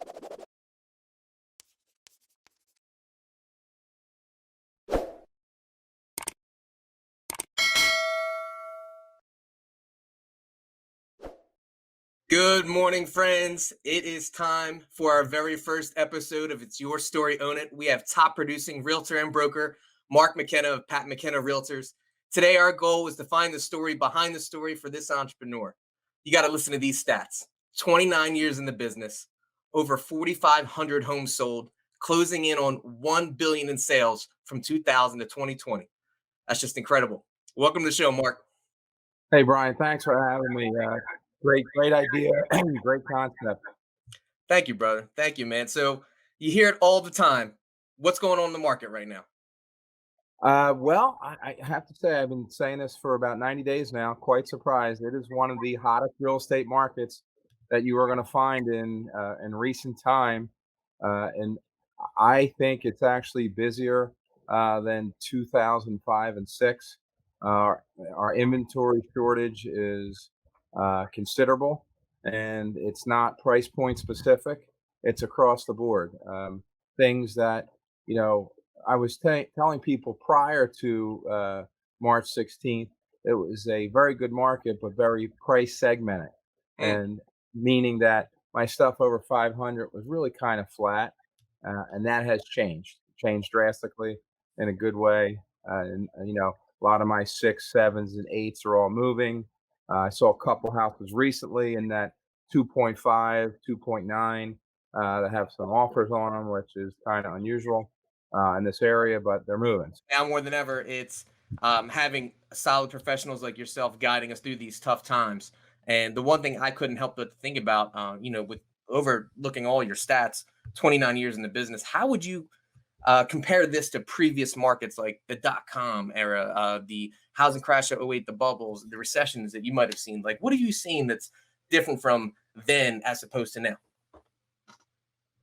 Good morning, friends. It is time for our very first episode of It's Your Story, Own It. We have top producing realtor and broker, Mark Mckenna of Pat Mckenna Realtors. Today, our goal was to find the story behind the story for this entrepreneur. You got to listen to these stats. 29 years in the business, over 4,500 homes sold, closing in on $1 billion in sales from 2000 to 2020. That's just incredible. Welcome to the show, Mark. Hey, Brian, thanks for having me. Great idea. Great concept. Thank you, brother. Thank you, man. So you hear it all the time. What's going on in the market right now? Well, I have to say, I've been saying this for about 90 days now. Quite surprised. It is one of the hottest real estate markets that you are going to find in recent time, and I think it's actually busier than 2005 and six. Our inventory shortage is considerable, and it's not price point specific. It's across the board. Things that you know I was telling people prior to March 16th, it was a very good market, but very price segmented, Mm. and meaning that my stuff over 500 was really kind of flat, and that has changed drastically in a good way. A lot of my six, sevens, and eights are all moving. I saw a couple houses recently in that 2.5, 2.9 that have some offers on them, which is kind of unusual in this area, but they're moving. Now more than ever, it's having solid professionals like yourself guiding us through these tough times. And the one thing I couldn't help but think about, with overlooking all your stats, 29 years in the business, how would you compare this to previous markets like the dot-com era, the housing crash of '08, the bubbles, the recessions that you might have seen? Like, what have you seen that's different from then as opposed to now?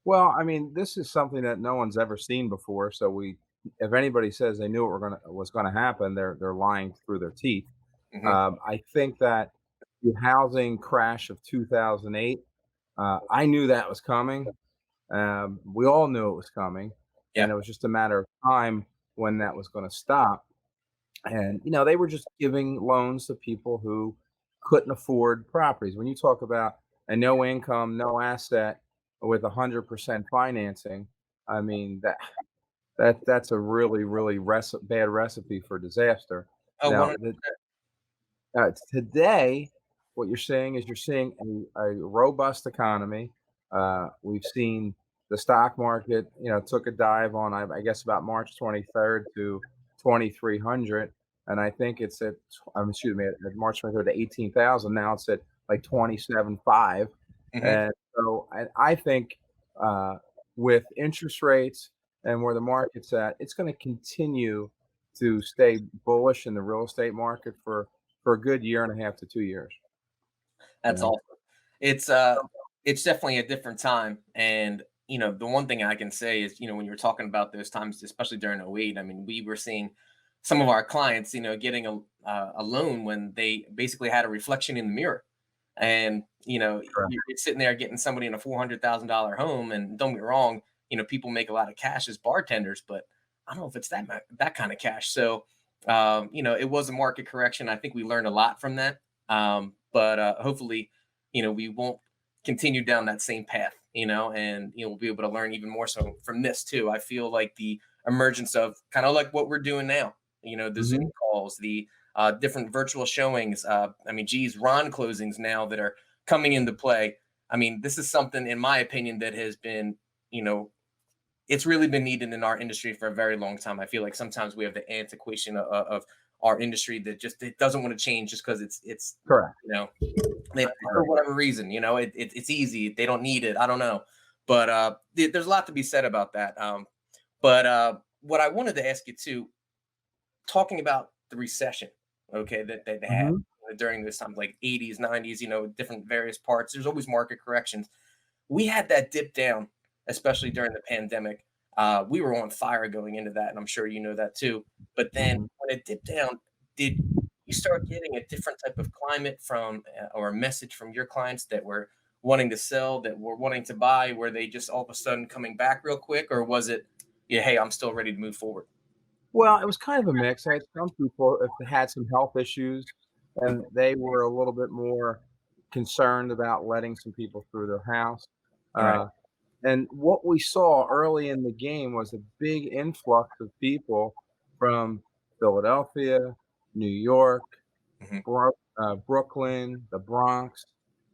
Well, I mean, this is something that no one's ever seen before. So if anybody says they knew was gonna happen, they're lying through their teeth. Hmm. I think that the housing crash of 2008, I knew that was coming. We all knew it was coming, Yeah. and it was just a matter of time when that was going to stop. And they were just giving loans to people who couldn't afford properties. When you talk about a no income, no asset with 100% financing, I mean that's a really bad recipe for disaster. Oh, Now, 100%. today, what you're seeing a robust economy. We've seen the stock market, took a dive on, I guess, about March 23rd to 2,300, and I think it's excuse me, at March 23rd to 18,000. Now it's at like 27.5, Hmm. and so I think uh, with interest rates and where the market's at, it's going to continue to stay bullish in the real estate market for a good year and a half to 2 years. That's Yeah. awesome. It's definitely a different time. And the one thing I can say is, when you're talking about those times, especially during '08, I mean, we were seeing some of our clients, getting a loan when they basically had a reflection in the mirror. And Correct. you're sitting there getting somebody in a $400,000 home, and don't get me wrong, people make a lot of cash as bartenders, but I don't know if it's that kind of cash. So it was a market correction. I think we learned a lot from that. But hopefully, we won't continue down that same path, and we'll be able to learn even more so from this too. I feel like the emergence of kind of like what we're doing now, the Zoom Mhm. calls, the different virtual showings. I mean, geez, Ron closings now that are coming into play. I mean, this is something, in my opinion, that has been, you know, it's really been needed in our industry for a very long time. I feel like sometimes we have the antiquation of our industry that just it doesn't want to change just because it's Correct. you know for whatever reason, it's easy. They don't need it. I don't know, but there's a lot to be said about that. But what I wanted to ask you too, talking about the recession, okay, that they had Mhm. during this time, like '80s, '90s, different various parts. There's always market corrections. We had that dip down, especially during the pandemic. We were on fire going into that, and I'm sure you know that too. But then Mhm. when it dipped down, did you start getting a different type of climate from or a message from your clients that were wanting to sell that were wanting to buy? Were they just all of a sudden coming back real quick, or was it, yeah, hey, I'm still ready to move forward? Well, it was kind of a mix. I had some people, if they had some health issues, and Mhm. they were a little bit more concerned about letting some people through their house. Right. Uh, and what we saw early in the game was a big influx of people from Philadelphia, New York, Hmm. Brooklyn, the Bronx,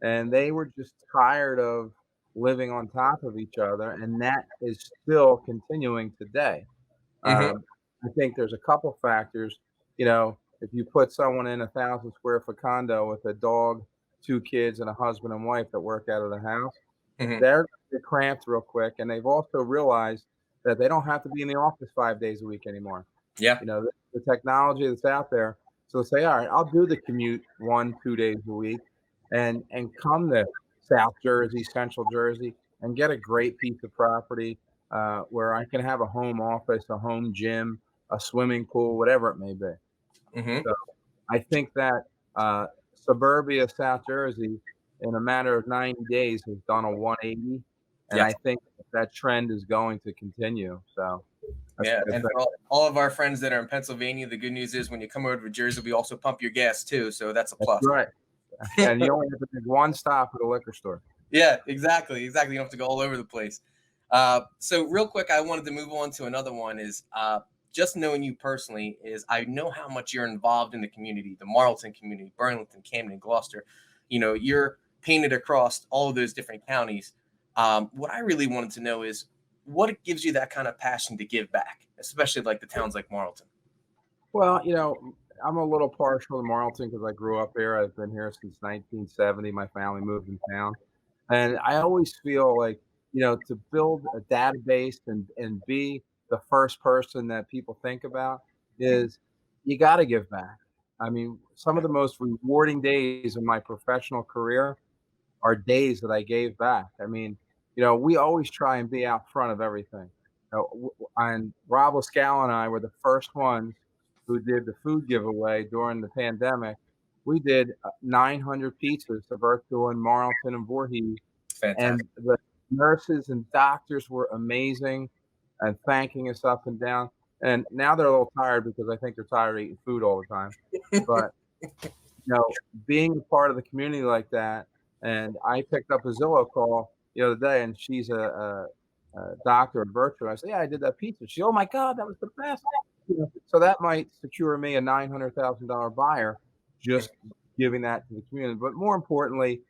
and they were just tired of living on top of each other, and that is still continuing today. Hmm. Um, I think there's a couple factors. If you put someone in a 1,000 square foot condo with a dog, two kids, and a husband and wife that work out of the house, Hmm. they're gonna get cramped real quick, and they've also realized that they don't have to be in the office 5 days a week anymore. Yeah. The technology that's out there, so say, "Alright, I'll do the commute 1, 2 days a week and come to South Jersey, Central Jersey, and get a great piece of property, where I can have a home office, a home gym, a swimming pool, whatever it may be." Hmm. So, I think that, suburbia South Jersey, in a matter of 90 days, has done a 180, and Yes. I think that trend is going to continue, so that's Yeah, a good and thing. for all of our friends that are in Pennsylvania, the good news is when you come over to Jersey, we also pump your gas too, so that's a That's plus. right, and you only have to make one stop at a liquor store. Yeah, exactly, exactly. You don't have to go all over the place. So real quick, I wanted to move on to another one. Is just knowing you personally is I know how much you're involved in the community, the Marlton community, Burlington, Camden, Gloucester. You're painted across all of those different counties. What I really wanted to know is what gives you that kind of passion to give back, especially like the towns like Marlton. Well, I'm a little partial to Marlton because I grew up here. I've been here since 1970. My family moved in town. And I always feel like, to build a database and be the first person that people think about Mhm. is you got to give back. I mean, some of the most rewarding days in my professional career are days that I gave back. I mean, we always try and be out front of everything. And Rob Lascal and I were the first ones who did the food giveaway during the pandemic. We did 900 pizzas to Berkshire and Marlton and Voorhees, Fantastic. and the nurses and doctors were amazing and thanking us up and down. And now they're a little tired because I think they're tired of eating food all the time. But being a part of the community like that, and I picked up a Zillow call the other day, and she's a doctor in Berkshire. I said, "Yeah, I did that pizza." She, "Oh my god, that was the best." So that might secure me a $900,000 buyer just giving that to the community. But more importantly,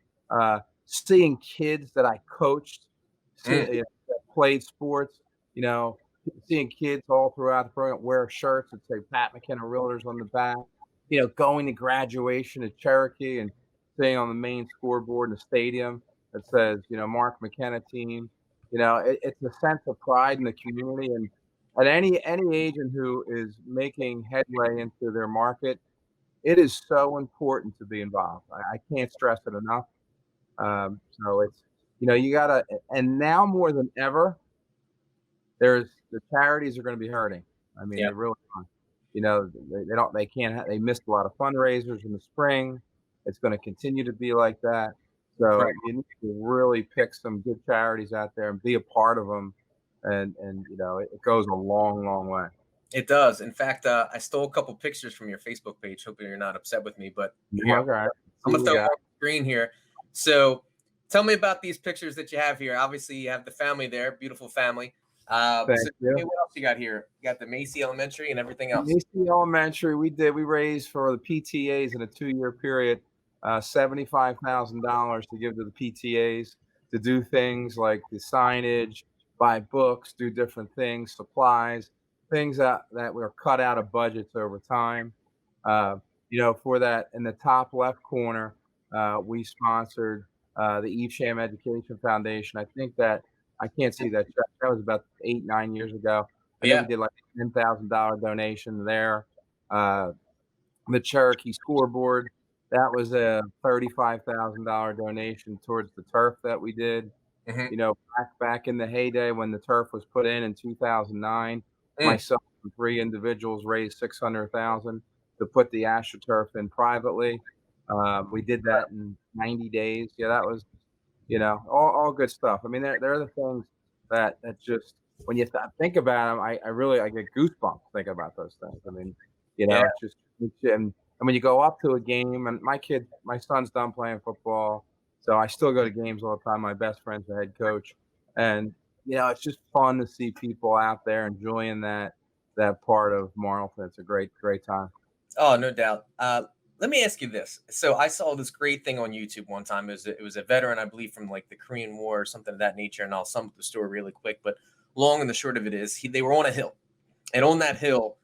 seeing kids that I coached, Mm, that played sports, you know, seeing kids all throughout the program wear shirts that say Pat McKenna Realtors on the back, going to graduation at Cherokee and seeing on the main scoreboard in the stadium that says, Mark McKenna team. It's a sense of pride in the community, and any agent who is making headway into their market, it is so important to be involved. I can't stress it enough. So it's you gotta, and now more than ever, the charities are gonna be hurting. I mean, yeah. they really are. They can't they missed a lot of fundraisers in the spring. It's gonna continue to be like that. So Right. you need to really pick some good charities out there and be a part of them, and it goes a long, long way. It does. In fact, I stole a couple pictures from your Facebook page. Hoping you're not upset with me, but here Okay, let's I'm see gonna what we throw them got. on the screen here. So, tell me about these pictures that you have here. Obviously, you have the family there, beautiful family. So, Thank tell me you. what else you got here. You got the Macy Elementary and everything else. Macy Elementary, we raised for the PTAs in a 2-year period, $75,000 to give to the PTAs to do things like the signage, buy books, do different things, supplies, things that were cut out of budgets over time. For that in the top left corner, we sponsored the Evesham Education Foundation. I can't see that check. That was about 8, 9 years ago. I know we Yeah. did like $10,000 donation there. Uh, the Cherokee scoreboard, that was a $35,000 donation towards the turf that we did. Hmm. Back in the heyday when the turf was put in 2009, Mm, myself and 3 individuals raised 600,000 to put the AstroTurf in privately. We did that in 90 days. Yeah, that was all good stuff. I mean, they're the things that just when you think about them, I really I get goosebumps thinking about those things. I mean, Yeah. it's just and when you go up to a game, and my son's done playing football, so I still go to games all the time. My best friend's the head coach, and it's just fun to see people out there enjoying that part of Marlton. It's a great time. Oh, no doubt. Let me ask you this. So I saw this great thing on YouTube one time. It was a veteran, I believe, from like the Korean War or something of that nature. And I'll sum up the story really quick. But long and the short of it is, they were on a hill, and on that hill,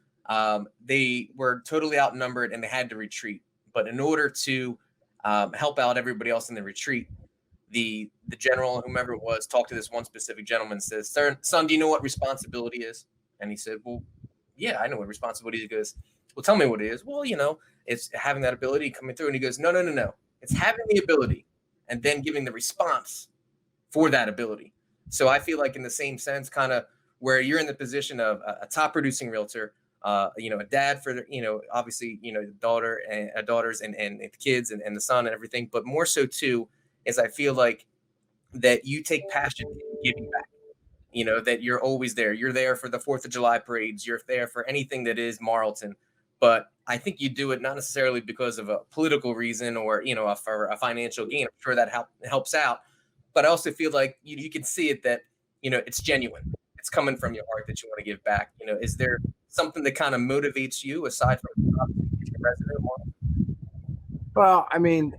they were totally outnumbered and they had to retreat. But in order to help out everybody else in the retreat, the general, whomever it was, talked to this one specific gentleman and says, Son, do you know what responsibility is? And he said, Well, yeah, I know what responsibility is. He goes, Well, tell me what it is. Well, it's having that ability coming through. And he goes, No, no, no, no. It's having the ability and then giving the response for that ability. So I feel like in the same sense, kind of where you're in the position of a top producing realtor, a dad for obviously, the daughter and daughters and the kids and the son and everything, but more so too is I feel like that you take passion in giving back. That you're always there. You're there for the 4th of July parades. You're there for anything that is Marlton. But I think you do it not necessarily because of a political reason or, for a financial gain. I'm sure that helps out. But I also feel like you can see it that, it's genuine. It's coming from your heart that you want to give back. Is there something that kind of motivates you aside from being a resident of Marlton? Well, I mean,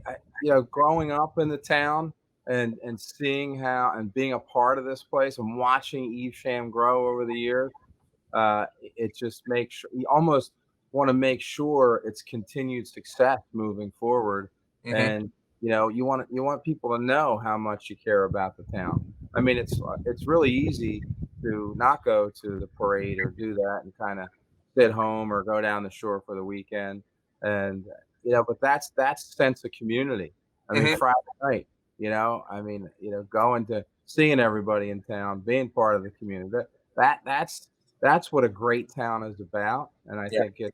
growing up in the town and seeing how and being a part of this place and watching Evesham grow over the years, it just makes sure you almost want to make sure it's continued success moving forward. Hmm. And you want people to know how much you care about the town. I mean, it's really easy to not go to the parade or do that and kind of sit home or go down the shore for the weekend. And but that's sense of community. I mean, Hmm. Friday night, I mean, going to seeing everybody in town, being part of the community. That's what a great town is about, and I Yeah. think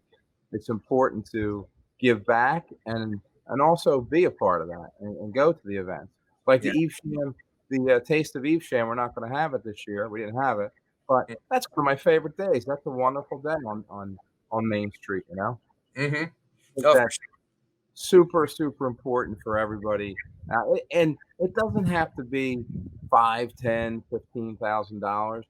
it's important to give back and also be a part of that and go to the events. Like Yeah. the Evesham, the Taste of Evesham, we're not gonna have it this year, we didn't have it, but that's one of my favorite days. That's a wonderful day on Main Street, Hmm. I think Oh, for that's sure. super, super important for everybody. And it doesn't have to be 5, 10, $15,000.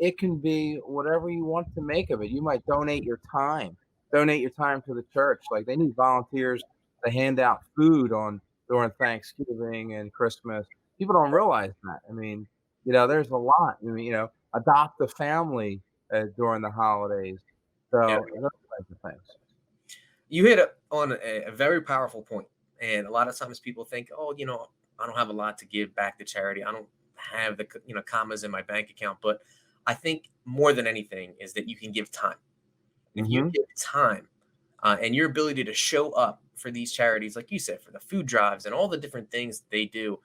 It can be whatever you want to make of it. You might donate your time to the church. Like they need volunteers to hand out food on during Thanksgiving and Christmas. People don't realize that. I mean, there's a lot. I mean, adopt a family during the holidays. Yeah. So those kinds of things. You hit on a very powerful point. And a lot of times people think, oh, I don't have a lot to give back to charity. I don't have the, commas in my bank account. But I think more than anything is that you can give time. If you Hmm. give time and your ability to show up for these charities, like you said, for the food drives and all the different things that they do,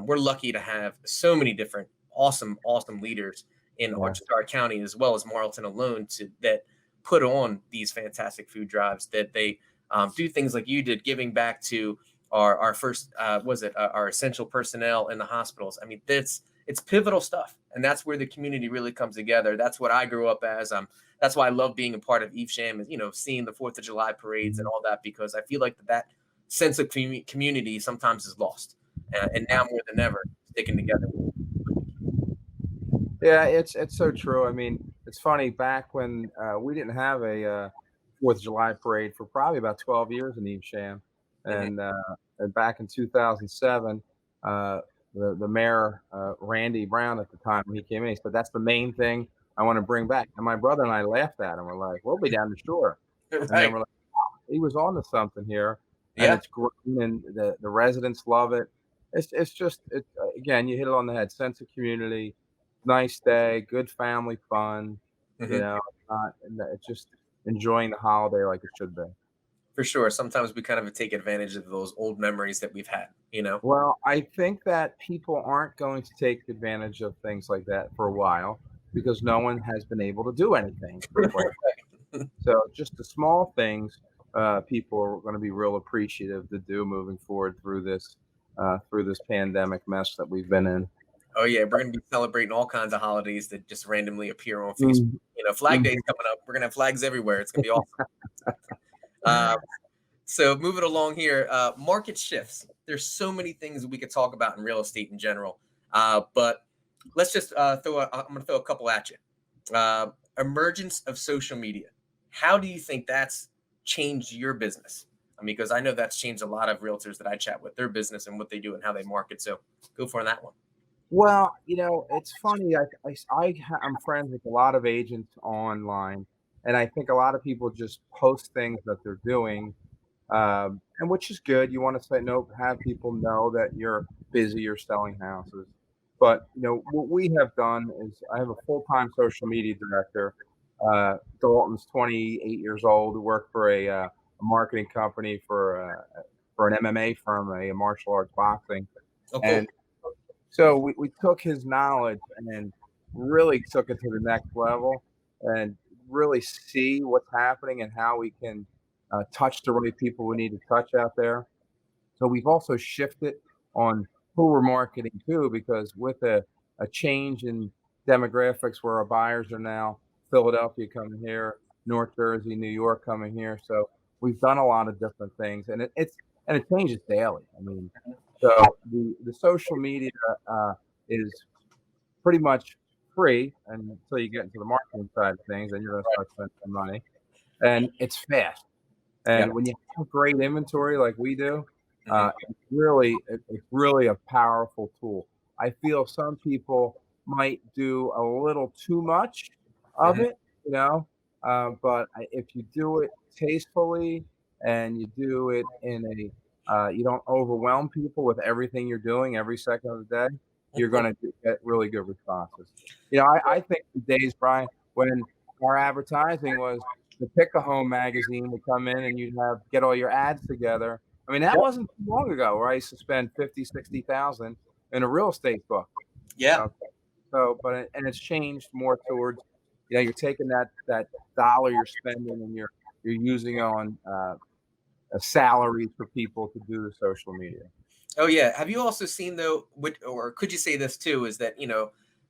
we're lucky to have so many different awesome, awesome leaders in our, Yeah. just our county as well as Marlton alone that put on these fantastic food drives that they do things like you did, giving back to our first was it our essential personnel in the hospitals. I mean, it's pivotal stuff, and that's where the community really comes together. That's what I grew up as. That's why I love being a part of Evesham, is seeing the 4th of July parades and Mhm. all that, because I feel like that sense of community sometimes is lost, and now more than ever, sticking together. Yeah, it's so true. I mean, it's funny back when we didn't have a 4th of July parade for probably about 12 years in Evesham, Mhm. and back in 2007, uh, the mayor Randy Brown at the time when he came in, he said that's the main thing I want to bring back. And my brother and I laughed at him. We're like, we'll be down the shore, and then Right. we're like, he was on to something here, and Yeah. it's great, and the residents love it. It's just again, you hit it on the head. Sense of community, nice day, good family fun. Mhm. It's just enjoying the holiday like it should be. For sure. Sometimes we kind of take advantage of those old memories that we've had. Well, I think that people aren't going to take advantage of things like that for a while because no one has been able to do anything for quite. So just the small things, people are going to be real appreciative to do moving forward through this through this pandemic mess that we've been in. Oh yeah, we're gonna be celebrating all kinds of holidays that just randomly appear on Facebook. Mm, Flag Day's mhm. coming up. We're gonna have flags everywhere. It's gonna be awesome. Uh, so moving along here, market shifts. There's so many things that we could talk about in real estate in general, but let's just throw. I'm gonna throw a couple at you. Emergence of social media. How do you think that's changed your business? I mean, because I know that's changed a lot of realtors that I chat with, their business and what they do and how they market. So go for that one. Well, it's funny. I'm friends with a lot of agents online, and I think a lot of people just post things that they're doing, and which is good. You want to say no, have people know that you're busy, you're selling houses. But what we have done is I have a full-time social media director. Dalton's 28 years old, who worked for a marketing company for an MMA firm, a martial arts boxing, Oh, cool. and so we took his knowledge and really took it to the next level and really see what's happening and how we can touch the right people we need to touch out there. So we've also shifted on who we're marketing to because with a change in demographics where our buyers are now Philadelphia coming here, North Jersey, New York coming here. So we've done a lot of different things and it changes daily. I mean, so the social media is pretty much free until you get into the marketing side of things, and you're going to start spending some money. And it's fast. Yeah. And when you have great inventory like we do, Mhm. it's really a powerful tool. I feel some people might do a little too much of Mhm. it, but if you do it tastefully and you do it in you don't overwhelm people with everything you're doing every second of the day, you're going to get really good responses. I think the days, Brian, when our advertising was the Pick a Home magazine would come in and you'd get all your ads together. I mean, that Yep. wasn't too long ago where I used to spend 50, 60,000 in a real estate book. Yeah. Okay. So, and it's changed more towards, you're taking that dollar you're spending and you're using on salaries for people to do the social media. Oh yeah. Have you also seen though, or could you say this too, is that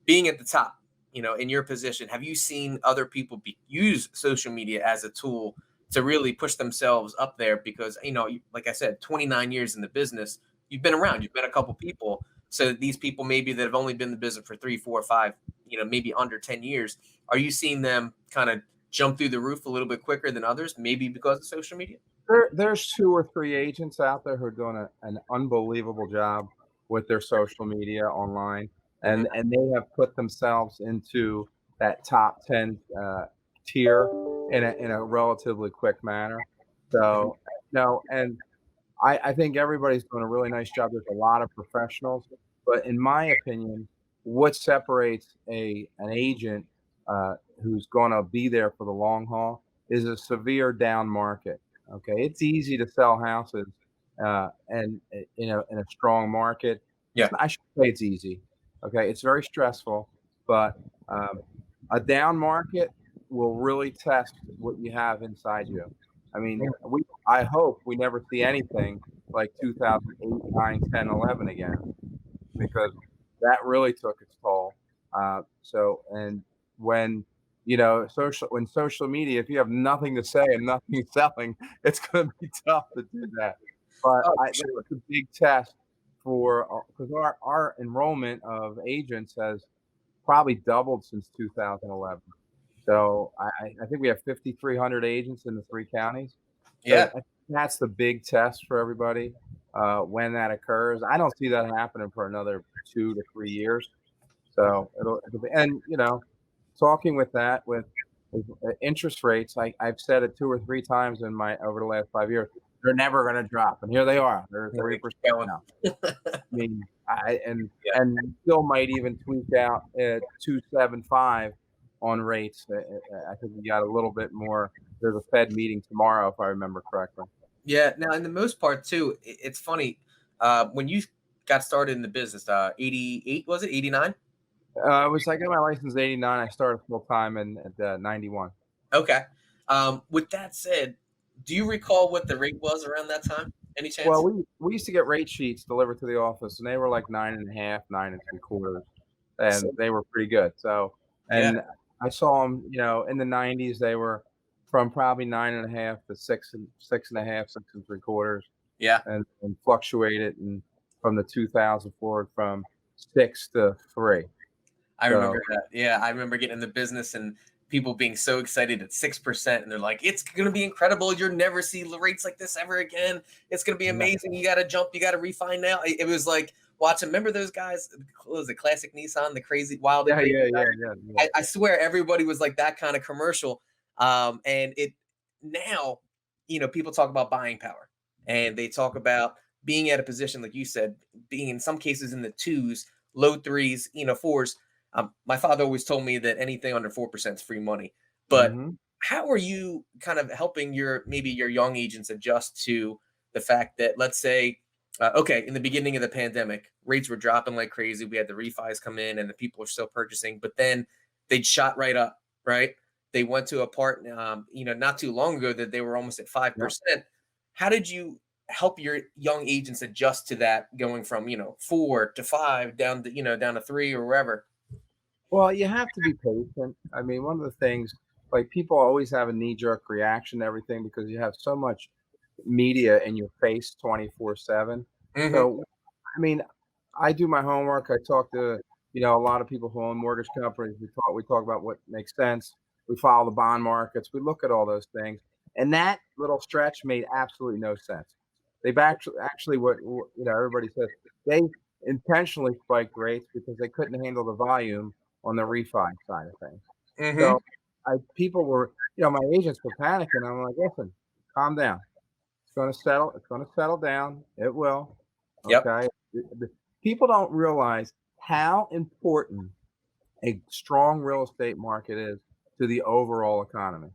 being at the top, in your position, have you seen other people use social media as a tool to really push themselves up there? Because like I said, 29 years in the business, you've been around, you've met a couple people. So these people maybe that have only been in the business for 3, 4, 5, maybe under 10 years, are you seeing them kind of jump through the roof a little bit quicker than others? Maybe because of social media. There's 2 or 3 agents out there who are doing an unbelievable job with their social media online, Hmm. and they have put themselves into that top 10, tier in a relatively quick manner. So, no, and I think everybody's doing a really nice job. There's a lot of professionals, but in my opinion, what separates an agent, who's gonna be there for the long haul is a severe down market, okay? It's easy to sell houses, and, in a strong market. Yeah. I shouldn't say it's easy, okay? It's very stressful, but, a down market will really test what you have inside you. I mean, I hope we never see anything like 2008, 9, 10, 11 again because that really took its toll. And when when social media, if you have nothing to say and nothing selling, it's going to be tough to do that. But Oh, for sure. that's a big test for because our enrollment of agents has probably doubled since 2011. So I think we have 5,300 agents in the 3 counties. So Yeah. that's the big test for everybody, when that occurs. I don't see that happening for another 2 to 3 years. So it'll be talking with that with interest rates, I've said it 2 or 3 times over the last 5 years, they're never gonna drop, and here they are. They're Here they keep 3% going. now. I mean, I Yeah. and still might even tweak out at 2.75 on rates. I think we got a little bit more. There's a Fed meeting tomorrow, if I remember correctly. Yeah. Now, in the most part, too, it's funny. When you got started in the business, 88, was it 89? I got my license in '89. I started full time in at 91. Okay. With that said, do you recall what the rate was around that time? Any Well, chance? we used to get rate sheets delivered to the office, and they were like 9.5, 9 3/4, and So, they were pretty good. So, yeah, and I saw them, in the 90s, they were from probably 9.5 to 6.5, 6 3/4, yeah. and fluctuated, and from the 2000 forward from 6 to 3. I So, remember that. Yeah, I remember getting in the business and people being so excited at 6%, and they're like, "It's gonna be incredible. You'll never see rates like this ever again. It's gonna be yeah, amazing. You got to jump. You got to refine now." It was like watching. Remember those guys? What was it? Classic Nissan, the crazy, wild and yeah, crazy yeah, guy. yeah, yeah, yeah. I swear everybody was like that kind of commercial. And it now, people talk about buying power, and they talk about being at a position like you said, being in some cases in the twos, low threes, fours. My father always told me that anything under 4% is free money. But Mhm. how are you kind of helping maybe your young agents adjust to the fact that, let's say, okay, in the beginning of the pandemic, rates were dropping like crazy. We had the refis come in, and the people were still purchasing, but then they'd shot right up, right? They went to a part, not too long ago that they were almost at Yeah. 5%. How did you help your young agents adjust to that, going from 4 to 5 down to down to 3 or wherever? Well, you have to be patient. I mean, one of the things, like, people always have a knee-jerk reaction to everything because you have so much media in your face 24/7. Hmm. So, I mean, I do my homework. I talk to, a lot of people who own mortgage companies. We talk about what makes sense. We follow the bond markets. We look at all those things. And that little stretch made absolutely no sense. They've actually everybody says they intentionally spiked rates because they couldn't handle the volume on the refi side of things. Hmm. So, people were, my agents were panicking. I'm like, listen, calm down. It's gonna settle down. It will, Yep. okay? The people don't realize how important a strong real estate market is to the overall economy.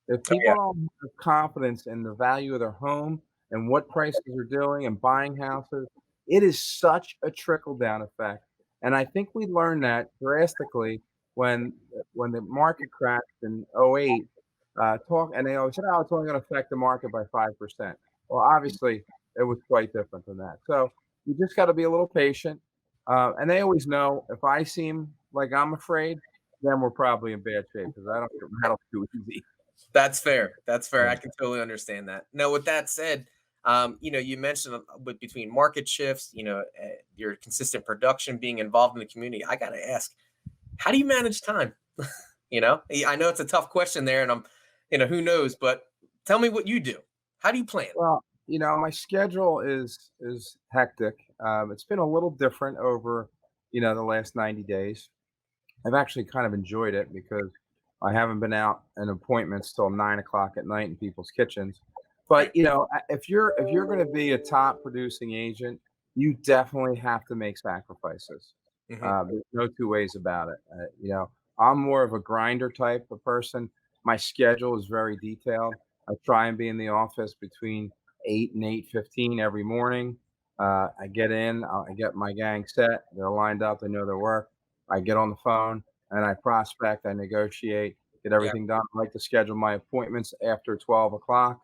If Oh, people yeah. don't have confidence in the value of their home and what prices are doing and buying houses, it is such a trickle-down effect, and I think we learned that drastically when when the market crashed in '08, and they always said, "Oh, it's only gonna affect the market by 5%." Well, obviously, it was quite different than that. So, you just gotta be a little patient, and they always know if I seem like I'm afraid, then we're probably in bad shape because I don't get rattled too easy. That's fair. That's fair. Yeah. I can totally understand that. Now, with that said, you mentioned with between market shifts, your consistent production, being involved in the community. I got to ask, how do you manage time? I know it's a tough question there, and who knows, but tell me what you do. How do you plan? Well, my schedule is hectic. It's been a little different over, the last 90 days. I've actually kind of enjoyed it because I haven't been out in appointments till 9 o'clock at night in people's kitchens. But Right. if you're going to be a top producing agent, you definitely have to make sacrifices. Hmm. There's no two ways about it. I'm more of a grinder type of person. My schedule is very detailed. I try and be in the office between 8 and 8:15 every morning. I get in, I get my gang set. They're lined up. They know their work. I get on the phone and I prospect, I negotiate, get Yeah. everything done. I like to schedule my appointments after 12 o'clock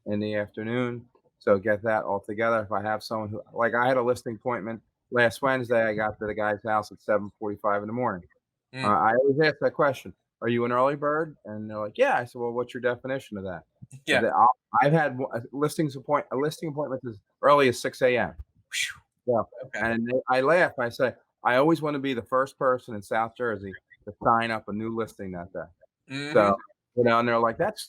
in the afternoon. So get that all together. If I have someone who, like, I had a listing appointment last Wednesday, I got to the guy's house at 7:45 in the morning. Mm. I always ask that question, "Are you an early bird?" And they're like, "Yeah." I said, "Well, what's your definition of that?" Yeah. I've had a listing appointment as early as 6 a.m. Phew. Yeah, Okay. and I laugh, I say, "I always wanna be the first person in South Jersey to sign up a new listing that day." Hmm. So, and they're like, "That's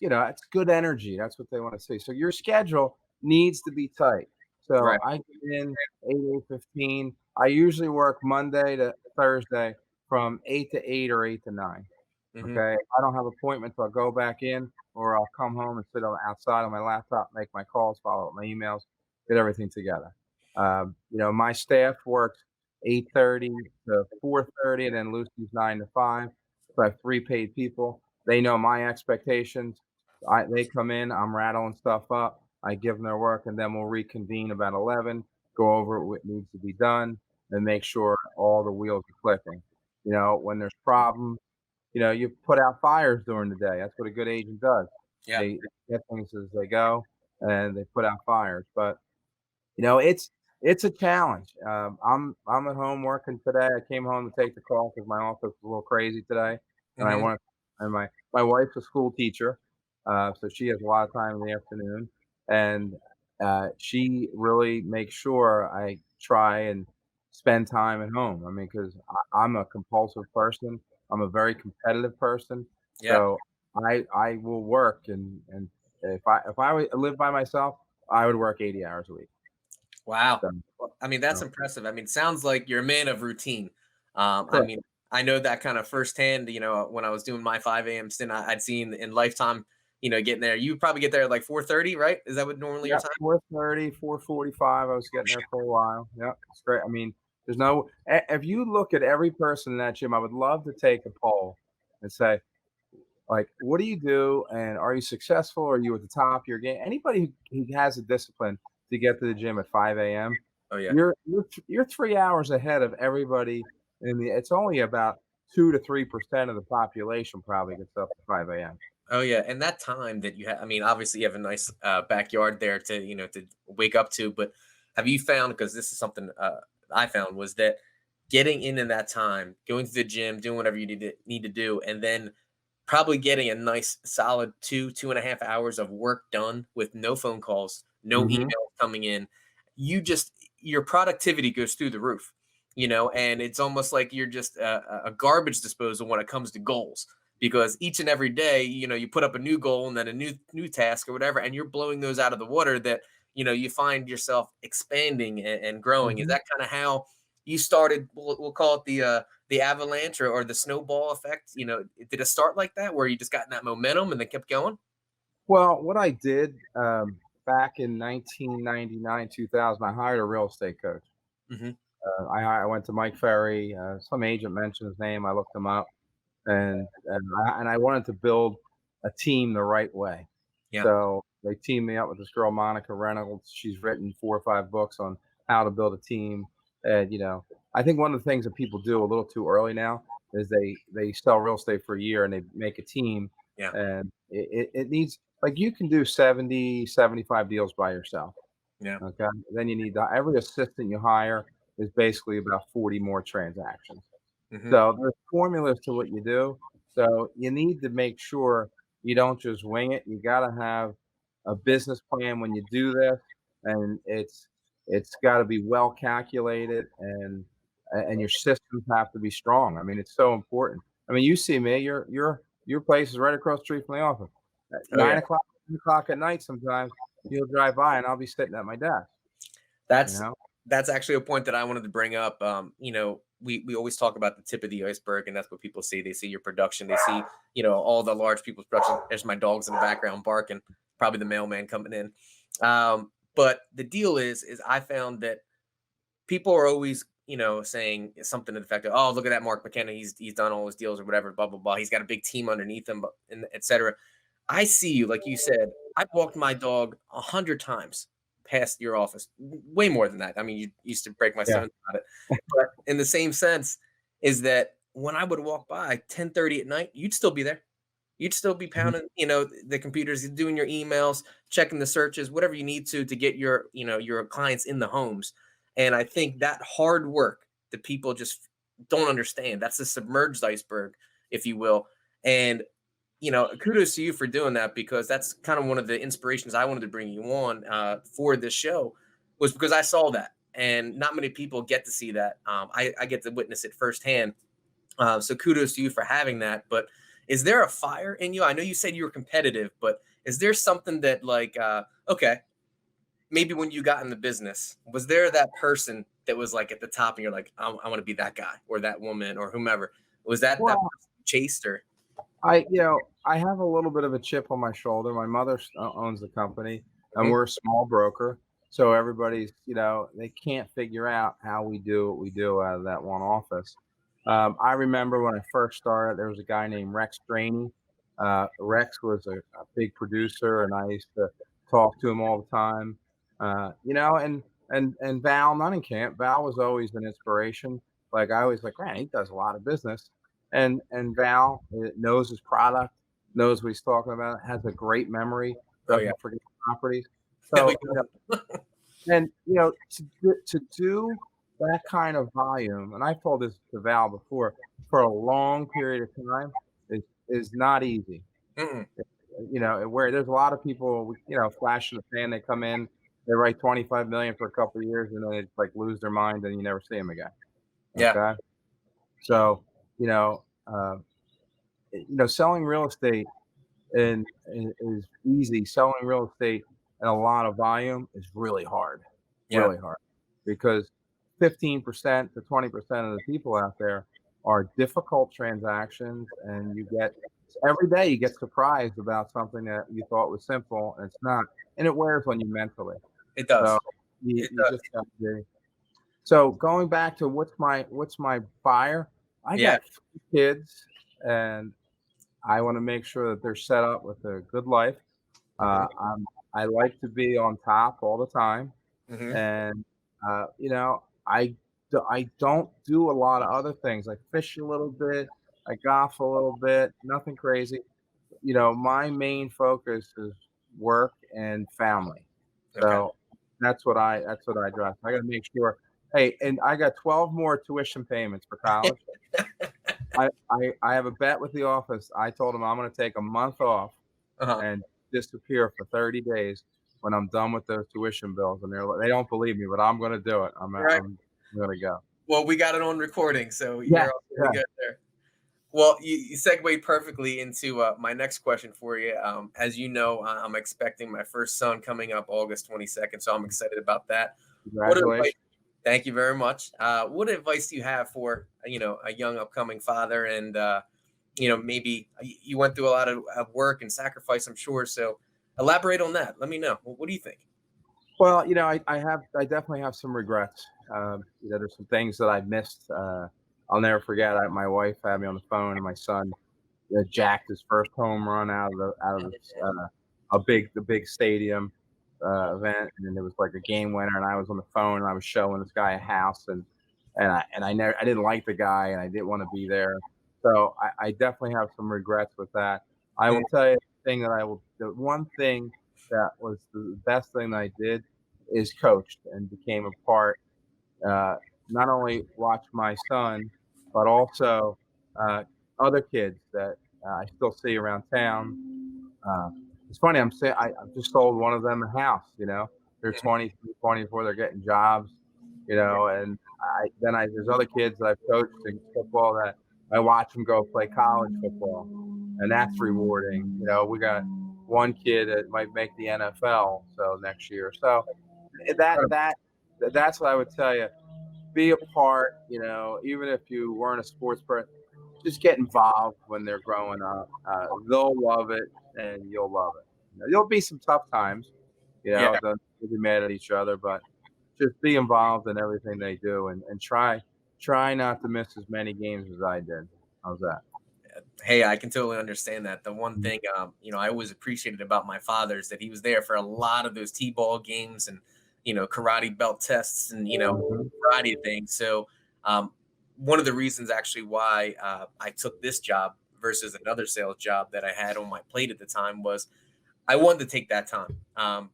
good energy." That's what they wanna see. So your schedule needs to be tight. Right. So I get in 8:15. I usually work Monday to Thursday from 8 to 8 or 8 to 9, Hmm. okay? If I don't have appointments, I'll go back in, or I'll come home and sit outside on my laptop, make my calls, follow up my emails, get everything together. My staff works 8:30 to 4:30, and then Lucy's 9 to 5. So I have 3 paid people. They know my expectations. They come in, I'm rattling stuff up, I give them their work, and then we'll reconvene about 11, go over what needs to be done, and make sure all the wheels are clicking. When there's problems, you put out fires during the day. That's what a good agent does. Yeah. They get things as they go, and they put out fires. But It's a challenge. I'm at home working today. I came home to take the call because my office was a little crazy today, and I Hmm. want and my wife's a school teacher, so she has a lot of time in the afternoon, and she really makes sure I try and spend time at home. I mean, because I'm a compulsive person. I'm a very competitive person, Yeah. so I will work and if I lived by myself, I would work 80 hours a week. Wow. So, Well, I mean, that's so impressive. I mean, sounds like you're a man of routine. I correct. mean, I know that kind of firsthand. When I was doing my 5 a.m. stint, I'd seen in Lifetime. Getting there. You probably get there at like 4:30, right? Is that what normally your Yeah, time? 4:30, 4:45, I was getting there for a while. Yeah, it's great. I mean, there's no if you look at every person in that gym, I would love to take a poll and say, like, "What do you do, and are you successful? Are you at the top of your game?" Anybody who has a discipline to get to the gym at 5 a.m., Oh yeah. you're 3 hours ahead of everybody in the it's only about 2 to 3% of the population probably gets up at 5 a.m. Oh yeah, and that time that you have, I mean, obviously you have a nice backyard there to to wake up to. But have you found, because this is something I found, was that getting in that time, going to the gym, doing whatever you need to do, and then probably getting a nice solid 2.5 hours of work done with no phone calls, no Mhm, emails coming in. Your productivity goes through the roof, and it's almost like you're just a garbage disposal when it comes to goals, because each and every day, you put up a new goal and then a new task or whatever, and you're blowing those out of the water, that you find yourself expanding and growing. Is mhm. that kind of how you started? We'll call it the avalanche, or the snowball effect. Did it start like that, where you just got in that momentum and then kept going? Well, what I did, back in 1999, 2000, I hired a real estate coach. Hmm. I went to Mike Ferry, some agent mentioned his name, I looked him up, and I wanted to build a team the right way. Yeah. So, they teamed me up with this girl, Monica Reynolds. She's written 4 or 5 books on how to build a team, and, I think one of the things that people do a little too early now is they sell real estate for a year and they make a team, Yeah. and it needs like, you can do 70, 75 deals by yourself. Yeah. Okay, then you need every assistant you hire is basically about 40 more transactions. Hmm. So there's formulas to what you do. So you need to make sure you don't just wing it. You got to have a business plan when you do this, and it's got to be well calculated, and your systems have to be strong. I mean, it's so important. I mean, you see me, your place is right across the street from the office. At Oh yeah. 9 o'clock, 10 o'clock at night, sometimes you'll drive by and I'll be sitting at my desk. You That's know. that's actually a point that I wanted to bring up. We always talk about the tip of the iceberg, and that's what people see. They see your production, they see all the large people's production. There's my dogs in the background barking, probably the mailman coming in. But the deal is I found that people are always saying something to the effect of, oh, look at that Mark McKenna, he's done all his deals or whatever, blah blah blah. He's got a big team underneath him, but and etc. I see you, like you said. I've walked my dog 100 times past your office, way more than that. I mean, you used to break my Yeah. stones about it, but in the same sense, is that when I would walk by 10:30 at night, you'd still be there. You'd still be Mhm. pounding, the computers, doing your emails, checking the searches, whatever you need to get your clients in the homes. And I think that hard work that people just don't understand. That's the submerged iceberg, if you will. And kudos to you for doing that, because that's kind of one of the inspirations I wanted to bring you on for this show, was because I saw that, and not many people get to see that. I get to witness it firsthand. So kudos to you for having that. But is there a fire in you? I know you said you were competitive, but is there something that, like, okay, maybe when you got in the business, was there that person that was like at the top and you're like, I want to be that guy or that woman or whomever? Was that Well, person you chased, or? I have a little bit of a chip on my shoulder. My mother owns the company, and Mhm. we're a small broker. So everybody's, they can't figure out how we do what we do out of that one office. I remember when I first started, there was a guy named Rex Straney. Rex was a big producer, and I used to talk to him all the time. And Val Nunnenkamp. Val was always an inspiration. Like I always like, man, he does a lot of business. And Val knows his product, knows what he's talking about, has a great memory, Oh yeah. doesn't forget properties. No, he So, doesn't. And, to do that kind of volume, and I've told this to Val before, for a long period of time is not easy. Mm-mm. Where there's a lot of people, flash in the pan, they come in, they write 25 million for a couple of years, and then they just, like, lose their mind, and you never see them again, Yeah. okay? So, you know, uh, selling real estate is easy. Selling real estate in a lot of volume is Yeah. really hard, because 15% to 20% of the people out there are difficult transactions, and every day you get surprised about something that you thought was simple and it's not, and it wears on you mentally. It So does. you, It you does. just have to be. So going back to what's my buyer, I Yeah. got 3 kids, and I want to make sure that they're set up with a good life. Hmm. I like to be on top all the time, Hmm. and I don't do a lot of other things. I fish a little bit, I golf a little bit, nothing crazy. My main focus is work and family. Okay. So that's what I drive. I got to make sure. Hey, and I got 12 more tuition payments for college. I have a bet with the office. I told them I'm going to take a month off Uh-huh. and disappear for 30 days when I'm done with those tuition bills, and they don't believe me, but I'm gonna do it. Right. I'm gonna go. Well, we got it on recording, so Yeah, you're all pretty yeah. good there. Well, you segued perfectly into my next question for you. As you know, I'm expecting my first son coming up August 22nd, so I'm excited about that. What advice? Congratulations. Thank you very much. What advice do you have for a young upcoming father, and maybe you went through a lot of work and sacrifice, I'm sure. So elaborate on that. Let me know. What do you think? Well, I definitely have some regrets. There's some things that I missed. I'll never forget. My wife had me on the phone, and my son jacked his first home run out of this, the big stadium event, and then there was like a game winner, and I was on the phone, and I was showing this guy a house, and I didn't like the guy, and I didn't want to be there. So I definitely have some regrets with that. I Mm. will tell you the one thing that was the best thing that I did is coached and became a part. Uh, Not only watch my son, but also uh, other kids that I still see around town. It's funny. I've just sold one of them a house. They're Mhm. 23, 24. They're getting jobs. And there's other kids that I've coached in football that I watch them go play college football, and that's rewarding. We got one kid that might make the NFL so next year. So that's what I would tell you. Be a part. Even if you weren't a sports person, just get involved when they're growing up. They'll love it, and you'll love it. There'll be some tough times. Yeah. They'll be mad at each other, but just be involved in everything they do, and try not to miss as many games as I did. How's that? Hey, I can totally understand that. The one Mhm. thing, I always appreciated about my father is that he was there for a lot of those t-ball games and, karate belt tests and, Mhm. variety of things. So, one of the reasons actually why I took this job versus another sales job that I had on my plate at the time was I wanted to take that time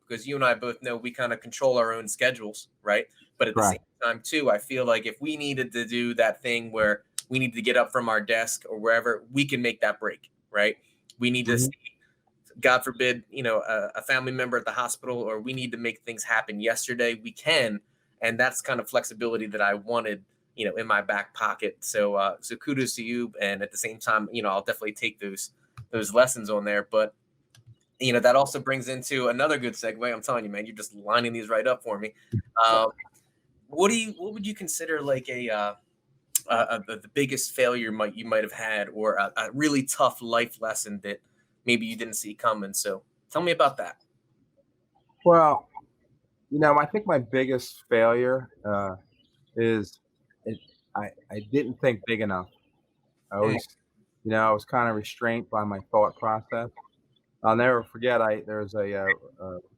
because you and I both know we kind of control our own schedules, right? But at the same Right. time, too, I feel like if we needed to do that thing where we need to get up from our desk or wherever, we can make that break, right? We need to, Mhm. God forbid, a family member at the hospital, or we need to make things happen yesterday. We can, and that's kind of flexibility that I wanted, in my back pocket. So kudos to you, and at the same time, I'll definitely take those lessons on there, but that also brings into another good segue. I'm telling you, man, you're just lining these right up for me. Um, what would you consider like the biggest failure you might have had, or a really tough life lesson that maybe you didn't see coming? So tell me about that. Well, I think my biggest failure is it, I didn't think big enough. Mm. I was kind of restrained by my thought process. I'll never forget. There's a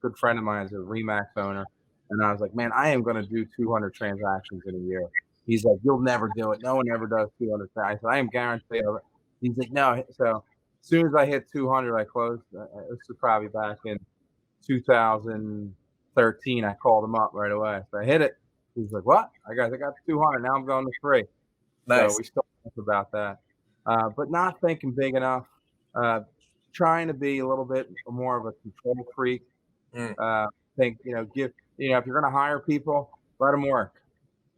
good friend of mine is a Remax owner, and I was like, "Man, I am going to do 200 transactions in a year." He's like, "You'll never do it. No one ever does 200." I said, "I am guaranteed of it." He's like, "No." So as soon as I hit 200, I closed. This was probably back in 2000. 13, I called him up right away. So I hit it. He's like, "What? I got 200. Now I'm going to 3." So Nice. we still talk about that. But not thinking big enough, uh, trying to be a little bit more of a control freak. Mm, Uh, think, if you're gonna hire people, let them work.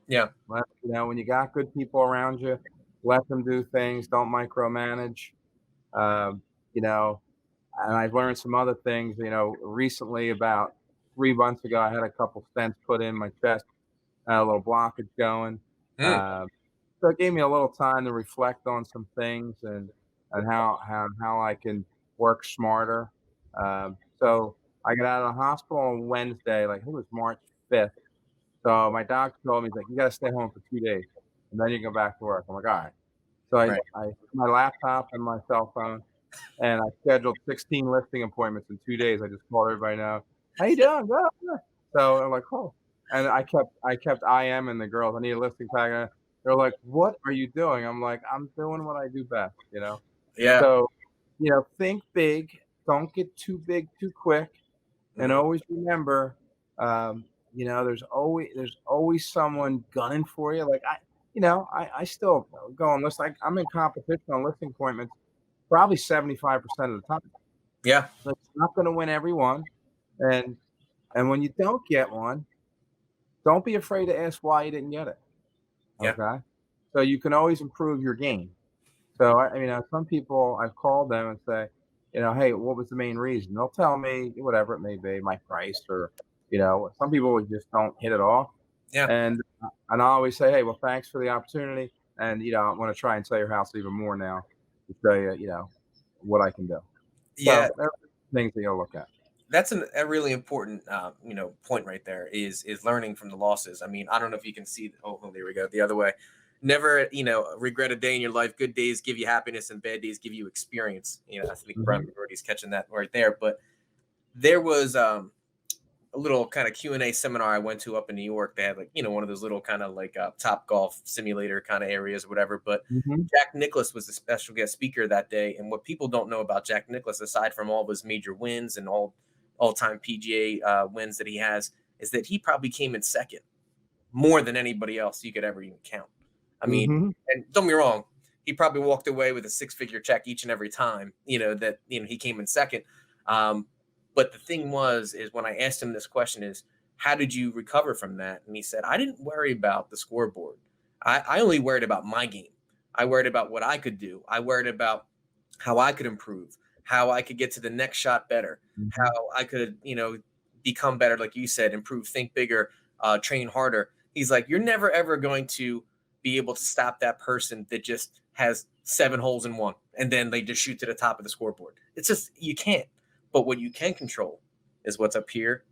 yeah. When you got good people around you, let them do things, don't micromanage. Um, you know, and I've learned some other things, recently about 3 months ago, I had a couple stents put in my chest, had a little blockage going. Mm, Um, so it gave me a little time to reflect on some things and how I can work smarter. So I got out of the hospital on Wednesday, like, it was March 5th. So my doctor told me, he's like, "You gotta stay home for 2 days, and then you can go back to work." I'm like, "Alright." So right. I took my laptop and my cell phone, and I scheduled 16 listing appointments in 2 days. I just called everybody now, "How you doing? Good, good." So I'm like, "Oh." And I kept IMing the girls. "I need a listing packet." They're like, "What are you doing?" I'm like, "I'm doing what I do best," you know? Yeah. So, think big, don't get too big too quick, and Mhm. always remember, there's always someone gunning for you. Like I still go and list. I'm in competition on listing appointments probably 75% of the time. Yeah. Like, you're not going to win every one, and when you don't get one, don't be afraid to ask why you didn't get it. Yeah. Okay, so you can always improve your game. So some people I've called them and say, "Hey, what was the main reason?" They'll tell me whatever it may be, my price, or some people would just don't hit it off, Yeah. and I always say, "Hey, well, thanks for the opportunity, and I want to try and sell your house even more now to show you, what I can do." Yeah. So there are things that you'll look at. That's a really important point right there is learning from the losses. I mean, I don't know if you can see. Oh, there we go. The other way. Never, regret a day in your life. Good days give you happiness, and bad days give you experience. I think Brian Mhm. McGrory's catching that right there. But there was a little kind of Q&A seminar I went to up in New York. They had like, one of those little kind of like Top Golf simulator kind of areas or whatever. But Mhm. Jack Nicklaus was the special guest speaker that day. And what people don't know about Jack Nicklaus, aside from all of his major wins and all-time PGA wins that he has, is that he probably came in second more than anybody else you could ever even count. I mean, Mhm. and don't be wrong, he probably walked away with a six-figure check each and every time, that he came in second. Um, but the thing is when I asked him this question is, how did you recover from that? And he said, I didn't worry about the scoreboard. I only worried about my game. I worried about what I could do. I worried about how I could improve, how I could get to the next shot better, how Mhm. I could, become better, like you said, improve, think bigger, train harder. He's like, you're never ever going to be able to stop that person that just has 7 holes in one and then they just shoot to the top of the scoreboard. It's just, you can't. But what you can control is what's up here,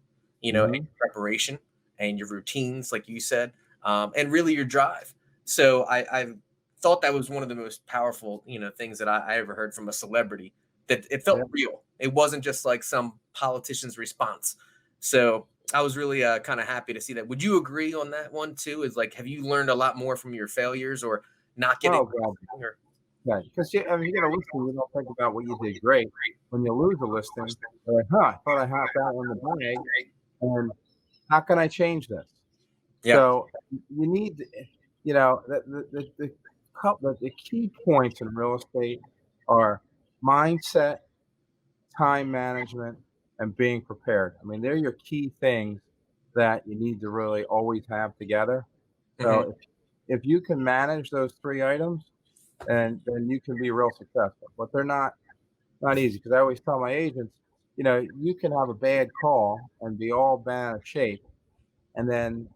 and Mhm. your preparation and your routines, like you said, and really your drive. So I thought that was one of the most powerful, things that I ever heard from a celebrity. That it Yeah. felt real. It wasn't just like some politician's response. So I was really kind of happy to see that. Would you agree on that one too? Is like, have you learned a lot more from your failures or not getting? Oh, God. Yeah, because you get a listing, you don't think about what you did great. When you lose a listing, you're like, "Huh, I thought I had that in the bag, and how can I change this?" Yeah. So you need, the key points in real estate are mindset, time management, and being prepared. I mean, they're your key things that you need to really always have together. So Hmm. if you can manage those 3 items, and then you can be real successful. But they're not easy, because I always tell my agents, you can have a bad call and be all bad out of shape, and then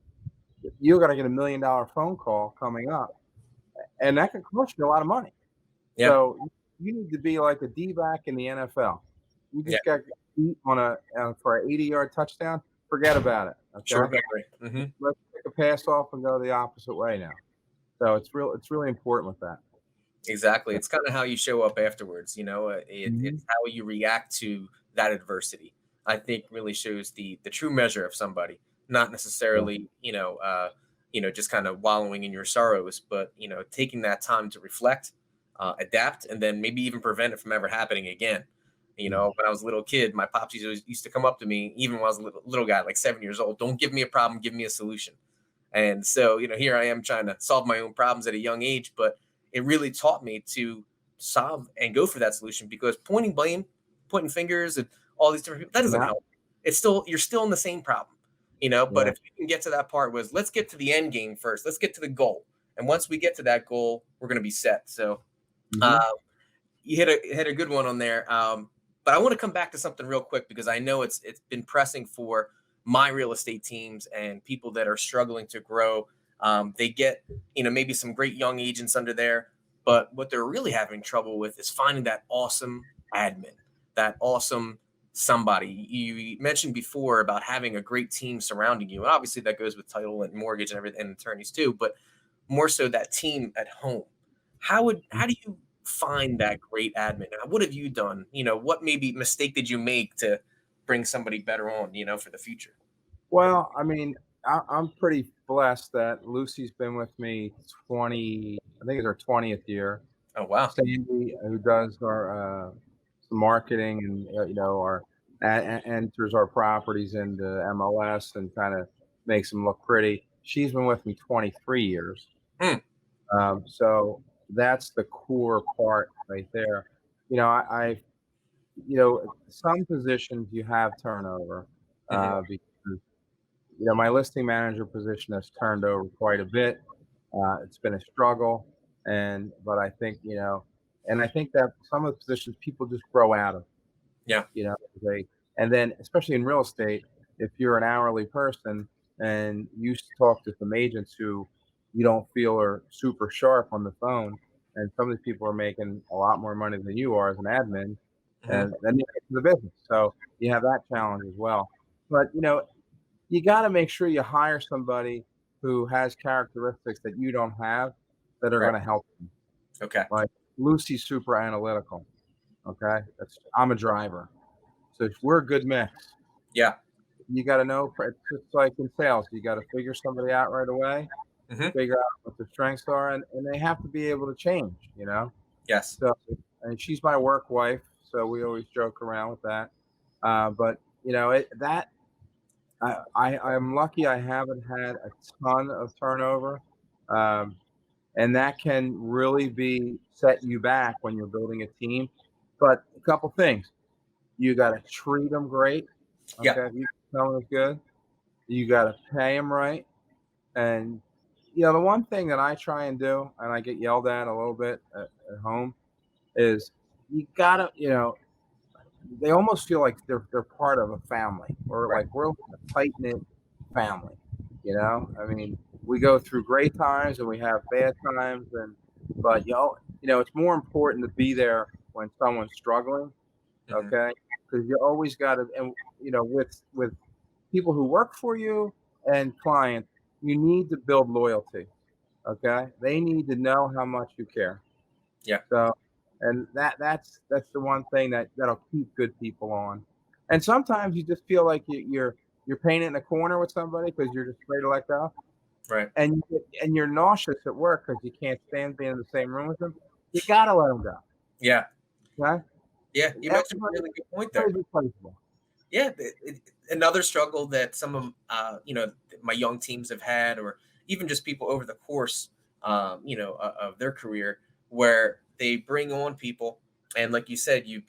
you got to get $1 million phone call coming up, and that can cost you a lot of money. Yeah. So you need to be like a D-back in the NFL. You Yeah. just got beat for an 80-yard touchdown. Forget about it. Short Okay, memory. Hmm. let's take a pass off and go the opposite way now. So it's really important with that. Exactly. Yeah. It's kind of how you show up afterwards. Mhm. It's how you react to that adversity. I think really shows the true measure of somebody, not Yeah. necessarily just kind of wallowing in your sorrows, but taking that time to reflect, adapt, and then maybe even prevent it from ever happening again. Mm. When I was a little kid, my pops used to come up to me, even when I was a little guy, like 7 years old. Don't give me a problem, give me a solution. And so, here I am trying to solve my own problems at a young age, but it really taught me to solve and go for that solution, because pointing blame, pointing fingers at all these different people, that doesn't Yeah, help. You're still in the same problem, but yeah. if you can get to that part, was let's get to the end game first. Let's get to the goal. And once we get to that goal, we're going to be set. So, uh, Mhm. you hit a good one on there. But I want to come back to something real quick, because I know it's been pressing for my real estate teams and people that are struggling to grow. They get maybe some great young agents under there, but what they're really having trouble with is finding that awesome admin, that awesome somebody. You mentioned before about having a great team surrounding you, and obviously that goes with title and mortgage and everything, and attorneys too. But more so that team at home. How do you find that great admin? What have you done? What maybe mistake did you make to bring somebody better on, for the future? Well, I mean, I'm pretty blessed that Lucy's been with me 20, I think it's her 20th year. Oh, wow. Sandy, who does our some marketing and our enters our properties into MLS and kind of makes them look pretty. She's been with me 23 years, Mm, so that's the core part right there. I some positions you have turnover mhm, because my listing manager position has turned over quite a bit. It's been a struggle, but I think and I think that some of the positions people just grow out of. yeah, You know, they and then especially in real estate, if you're an hourly person and you used to talk to some agents who you don't feel are super sharp on the phone, and some of these people are making a lot more money than you are as an admin, mhm, and then you get to the business. So you have that challenge as well. But you gotta make sure you hire somebody who has characteristics that you don't have that are right, gonna help you. okay, Like, Lucy's super analytical, okay? I'm a driver. So if we're a good mix. yeah, You gotta know it's just like in sales, you gotta figure somebody out right away, mhm, figure out what their strengths are, and they have to be able to change. yes, So and she's my work wife, so we always joke around with that. But, it that I'm lucky I haven't had a ton of turnover, um, and that can really be set you back when you're building a team. But a couple things, you gotta treat them great, yeah, okay? If you tell them it's good, you gotta pay them right, and, the one thing that I try and do, and I get yelled at a little bit at home, is you gotta they almost feel like they're part of a family or right, like we're like a tight-knit family. I mean, we go through great times and we have bad times, but, it's more important to be there when someone's struggling, mhm, okay? Because you always gotta and, with people who work for you and clients, you need to build loyalty. Okay, they need to know how much you care. yeah, So, and that's the one thing that'll keep good people on. And sometimes you just feel like you're painted in a corner with somebody because you're just afraid to let go, right, and you're nauseous at work because you can't stand being in the same room with them. You gotta let them go. yeah, Okay, yeah. You mentioned a everybody, really good point there. everybody's replaceable. Yeah, another struggle that some of my young teams have had, or even just people over the course, of their career, where they bring on people, and like you said, you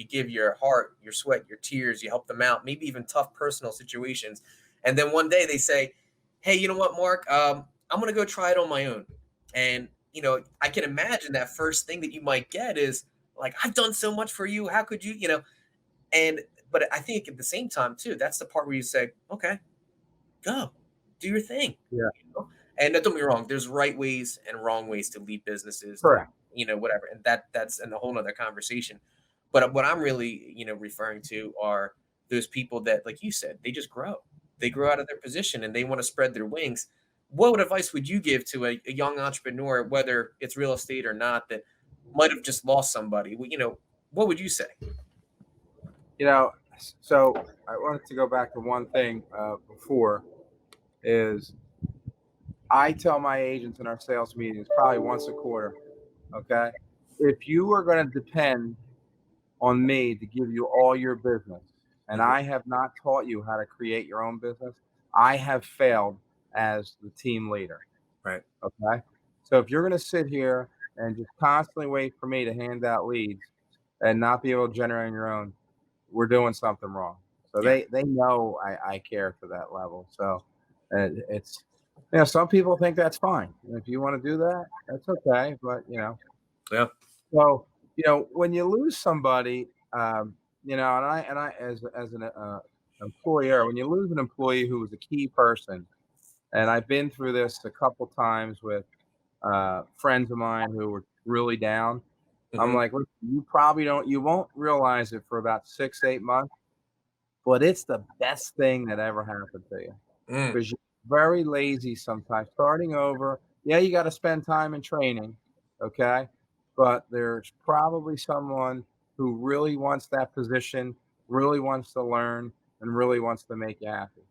give your heart, your sweat, your tears, you help them out, maybe even tough personal situations, and then one day they say, "Hey, you know what, Mark? I'm gonna go try it on my own," and I can imagine that first thing that you might get is like, "I've done so much for you. How could you?" And but I think at the same time too, that's the part where you say, "Okay, go, do your thing." Yeah, And don't get me wrong, there's right ways and wrong ways to lead businesses, to correct. whatever, and that's in a whole nother conversation. But what I'm really referring to are those people that, like you said, they just grow. They grow out of their position and they want to spread their wings. What advice would you give to a young entrepreneur, whether it's real estate or not, that might have just lost somebody? What would you say? So I wanted to go back to one thing before is I tell my agents in our sales meetings probably once a quarter. Okay, if you are going to depend on me to give you all your business, and Mhm. I have not taught you how to create your own business, I have failed as the team leader. Right. Okay. So if you're going to sit here and just constantly wait for me to hand out leads and not be able to generate on your own, we're doing something wrong. So Yeah. they know I care to that level. So it's some people think that's fine. If you want to do that, that's okay. But Yeah. so when you lose somebody, and I as an employer, when you lose an employee who was a key person, and I've been through this a couple times with friends of mine who were really down. I'm Hmm. like, "Look, you won't realize it for about 6, 8 months, but it's the best thing that ever happened to you Mm. because you're very lazy sometimes. Starting over, yeah, you got to spend time in training, okay? But there's probably someone who really wants that position, really wants to learn, and really wants to make you happy.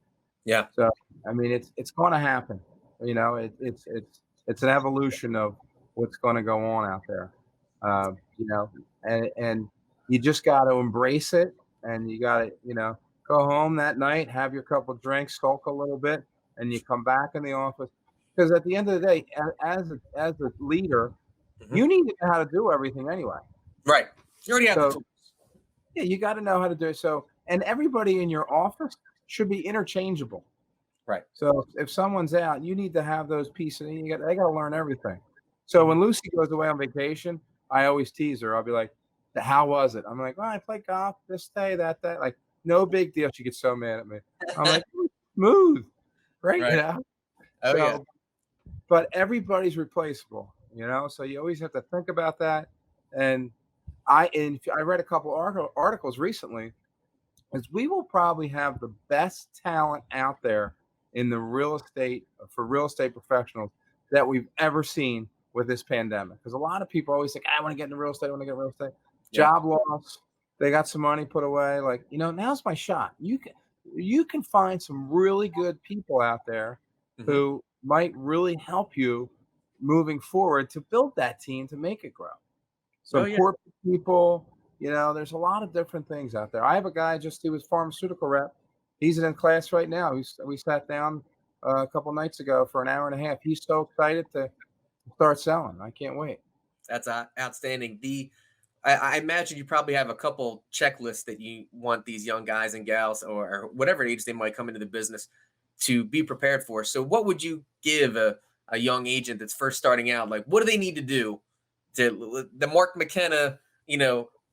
Yeah. So, I mean, it's gonna happen. It's an evolution of what's gonna go on out there. And you just gotta embrace it, and you gotta, go home that night, have your couple drinks, sulk a little bit, and you come back in the office. Because at the end of the day, as a leader, Hmm. you need to know how to do everything anyway. Right. You already have the So tools. yeah, you gotta know how to do it. So and everybody in your office should be interchangeable. Right. So if someone's out, you need to have those pieces. They got to learn everything. So Hmm. when Lucy goes away on vacation, I always tease her. I'll be like, "How was it?" I'm like, "Well, I played golf this day, that day." Like, no big deal. She gets so mad at me. I'm like, "Smooth, great," Right. Oh yeah. So, but everybody's replaceable, So you always have to think about that. And I read a couple articles recently is we will probably have the best talent out there in the real estate for real estate professionals that we've ever seen with this pandemic. Because a lot of people always think, I want to get into real estate, I want to get into real estate. Yeah. Job loss, they got some money put away. Like, now's my shot. You can find some really good people out there Hmm. who might really help you moving forward to build that team to make it grow. Oh Some yeah. corporate people, there's a lot of different things out there. I have a guy he was pharmaceutical rep. He's in class right now. We sat down a couple nights ago for an hour and a half. He's so excited to start selling. I can't wait. That's outstanding. I imagine you probably have a couple checklists that you want these young guys and gals, or whatever age they might come into the business, to be prepared for. So, what would you give a young agent that's first starting out? Like, what do they need to do to the Mark McKenna,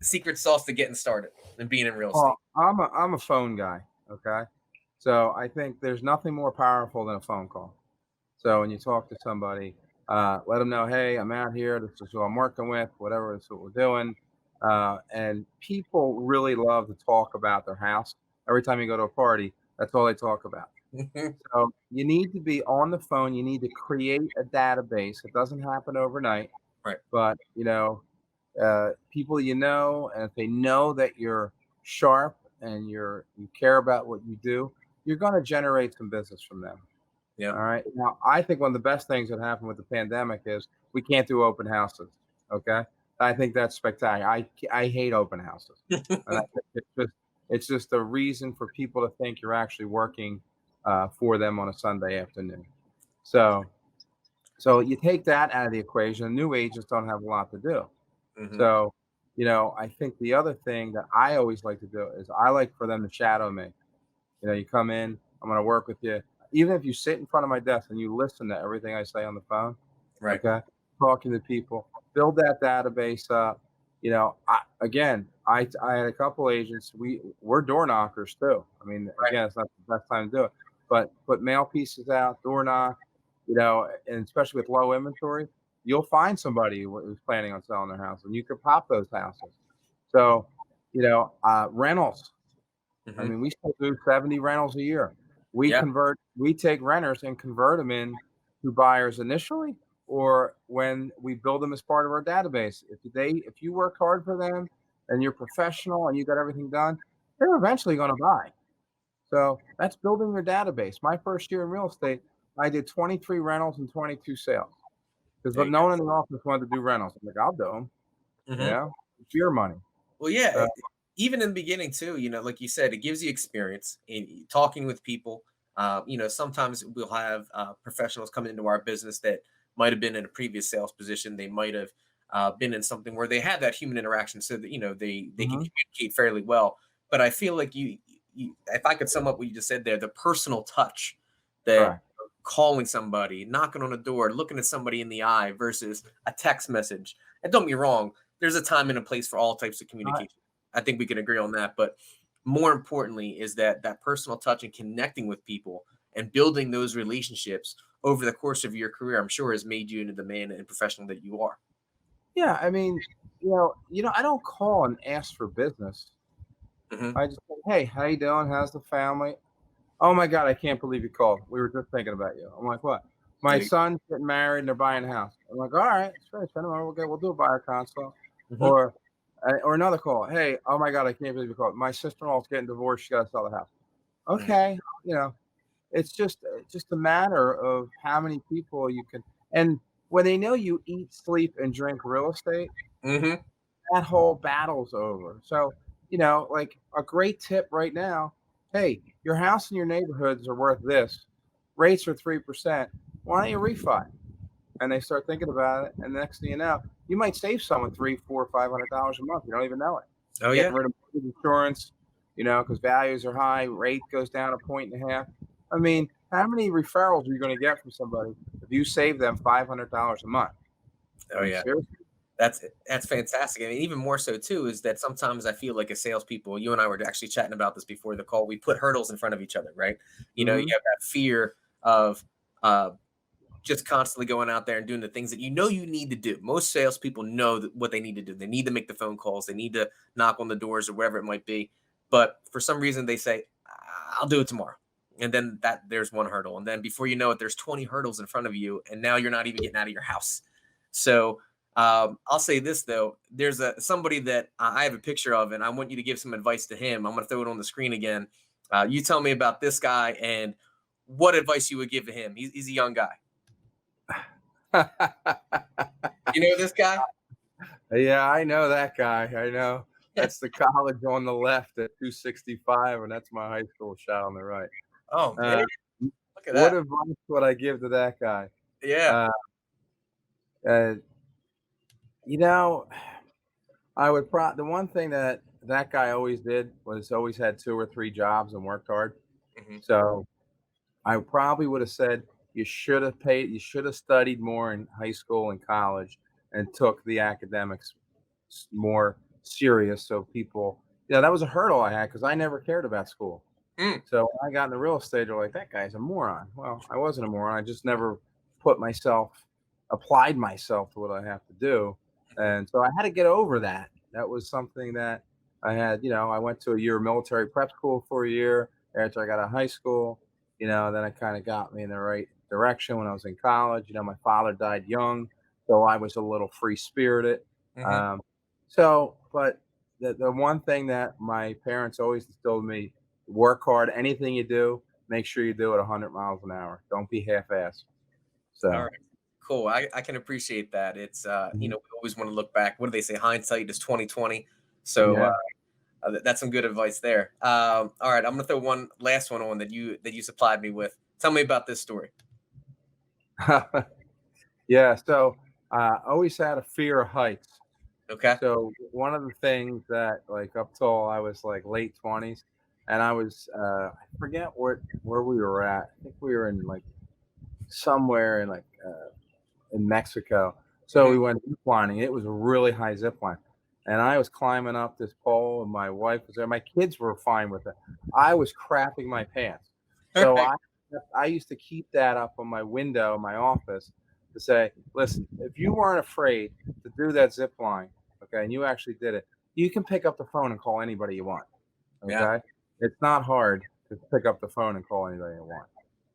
secret sauce to getting started and being in real estate? Well, I'm a phone guy. Okay, so I think there's nothing more powerful than a phone call. So when you talk to somebody, let them know, hey, I'm out here. This is who I'm working with. Whatever is what we're doing. And people really love to talk about their house. Every time you go to a party, that's all they talk about. So you need to be on the phone. You need to create a database. It doesn't happen overnight, Right. but people and if they know that you're sharp and you care about what you do, you're going to generate some business from them. Yeah. All right. Now, I think one of the best things that happened with the pandemic is we can't do open houses. Okay. I think that's spectacular. I hate open houses, and I think it's just a reason for people to think you're actually working for them on a Sunday afternoon. So so you take that out of the equation. New agents don't have a lot to do. Hmm. So I think the other thing that I always like to do is I like for them to shadow me. You come in, I'm going to work with you. Even if you sit in front of my desk and you listen to everything I say on the phone, Right. okay, talking to people, build that database up. I had a couple agents. We're door knockers too. I mean, Right. again, it's not the best time to do it, but put mail pieces out, door knock. And especially with low inventory, you'll find somebody who's planning on selling their house, and you could pop those houses. So, rentals. I Hmm. mean, we still do 70 rentals a year. Yeah. We take renters and convert them in to buyers initially, or when we build them as part of our database. If you work hard for them and you're professional and you got everything done, they're eventually going to buy. So that's building your database. My first year in real estate, I did 23 rentals and 22 sales because There you no one in the office wanted to do rentals. I'm like, I'll do them. go. Hmm. It's your money. Well, yeah, So, even in the beginning too, like you said, it gives you experience in talking with people. Sometimes we'll have professionals come into our business that might have been in a previous sales position. They might have been in something where they had that human interaction, so that they can mhm, communicate fairly well. But I feel like if I could sum up what you just said there, the personal touch that correct. calling somebody, knocking on a door, looking at somebody in the eye versus a text message. And don't be wrong, there's a time and a place for all types of I communication. I think we can agree on that. But more importantly, is that personal touch and connecting with people and building those relationships over the course of your career, I'm sure has made you into the man and professional that you are. Yeah, I mean, I don't call and ask for business. Hmm. I just say, "Hey, how you doing? How's the family?" "Oh my god, I can't believe you called. We were just thinking about you." I'm like, "What?" "My son's getting married and they're buying a house." I'm like, "All right, sure, send them over. We'll do a buyer consult." Hmm. Or another call. "Hey, oh my god, I can't believe you called. My sister-in-law's getting divorced. She got to sell the house." Okay, you know, it's just a matter of how many people you can. And when they know you eat, sleep, and drink real estate, Hmm. that whole battle's over. So, like a great tip right now, hey, your house and your neighborhoods are worth this. Rates are 3%. Why don't you refi? And they start thinking about it, and the next thing you know, you might save someone three, four, $500 a month. You don't even know it. Oh Getting yeah. rid of mortgage insurance, because values are high, rate goes down a point and a half. I mean, how many referrals are you going to get from somebody if you save them $500 a month? I Oh mean, yeah. seriously. That's fantastic. And even more so too is that sometimes I feel like as salespeople, you and I were actually chatting about this before the call. We put hurdles in front of each other, right? You Hmm. have that fear of uh, just constantly going out there and doing the things that you need to do. Most salespeople know what they need to do. They need to make the phone calls. They need to knock on the doors or wherever it might be. But for some reason, they say, "I'll do it tomorrow." And then there's one hurdle, and then before you know it, there's 20 hurdles in front of you, and now you're not even getting out of your house. So I'll say this though: there's somebody that I have a picture of, and I want you to give some advice to him. I'm going to throw it on the screen again. You tell me about this guy and what advice you would give to him. He's a young guy. You know this guy? Yeah, I know that guy. I know. That's the college on the left at 265, and that's my high school shot on the right. Oh man, Uh, look at what that. advice would I give to that guy? Yeah. Uh, uh, you know, the one thing that guy always did was always had 2 or 3 jobs and worked hard. Hmm. So, I probably would have said, you should have studied more in high school and college and took the academics more serious. So people, that was a hurdle I had because I never cared about school. Mm. So when I got into real estate, they're like, that guy's a moron. Well, I wasn't a moron. I just never put myself, applied myself to what I have to do. Hmm. And so I had to get over that. That was something that I had, I went to a year of military prep school for a year after I got out of high school. Then it kind of got me in the right direction when I was in college. My father died young, so I was a little free spirited. Hmm. Um, but the one thing that my parents always instilled in me: work hard. Anything you do, make sure you do it 100 miles an hour. Don't be half-assed. All right. So, Cool. I can appreciate that. It's mhm, we always want to look back. What do they say? Hindsight is 2020. So yeah. that's some good advice there. All right, I'm gonna throw one last one on that you supplied me with. Tell me about this story. Yeah, so, I always had a fear of heights. Okay. So, one of the things that, like, up till I was, like, late 20s, and I forget where we were at. I think we were in, like, somewhere in Mexico. So Hmm. we went zip lining. It was a really high zip line. And I was climbing up this pole, and my wife was there. My kids were fine with it. I was crapping my pants. All So right. I used to keep that up on my window in my office to say, listen, if you weren't afraid to do that zip line, okay, and you actually did it, you can pick up the phone and call anybody you want. Yeah. Okay. It's not hard to pick up the phone and call anybody you want.